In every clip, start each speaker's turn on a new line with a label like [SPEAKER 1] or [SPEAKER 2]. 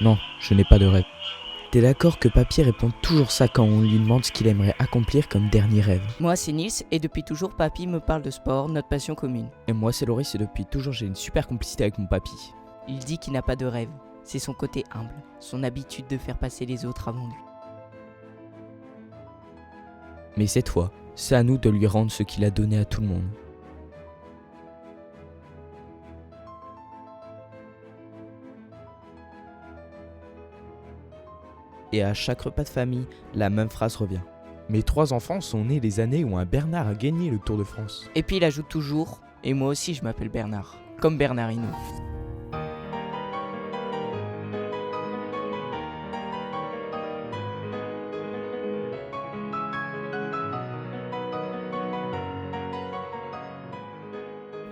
[SPEAKER 1] Non, je n'ai pas de rêve. T'es d'accord que Papy répond toujours ça quand on lui demande ce qu'il aimerait accomplir comme dernier rêve?
[SPEAKER 2] Moi c'est Nils et depuis toujours Papy me parle de sport, notre passion commune.
[SPEAKER 1] Et moi c'est Loris et depuis toujours j'ai une super complicité avec mon papy.
[SPEAKER 2] Il dit qu'il n'a pas de rêve, c'est son côté humble, son habitude de faire passer les autres avant lui.
[SPEAKER 1] Mais cette fois, c'est à nous de lui rendre ce qu'il a donné à tout le monde. Et à chaque repas de famille, la même phrase revient. Mes 3 enfants sont nés les années où un Bernard a gagné le Tour de France.
[SPEAKER 2] Et puis il ajoute toujours, et moi aussi je m'appelle Bernard, comme Bernard Hinault.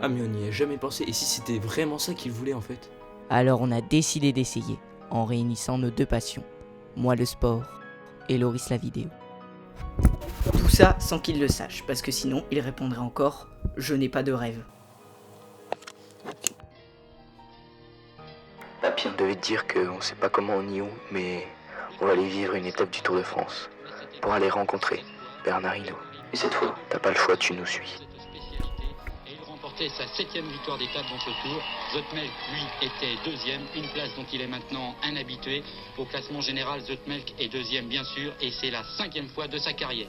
[SPEAKER 1] Ah mais on n'y a jamais pensé, et si c'était vraiment ça qu'il voulait en fait?
[SPEAKER 2] Alors on a décidé d'essayer, en réunissant nos 2 passions, moi le sport et Loris la vidéo. Tout ça sans qu'il le sache, parce que sinon il répondrait encore « Je n'ai pas de rêve ».
[SPEAKER 3] Papy, on devait te dire qu'on sait pas comment on y est, mais on va aller vivre une étape du Tour de France pour aller rencontrer Bernard Hinault. Et cette fois, t'as pas le choix, tu nous suis.
[SPEAKER 4] Et il remportait sa 7e victoire d'étape dans ce tour. Zoetemelk, lui, était 2e, une place dont il est maintenant un habitué. Au classement général, Zoetemelk est 2e bien sûr, et c'est la 5e fois de sa carrière.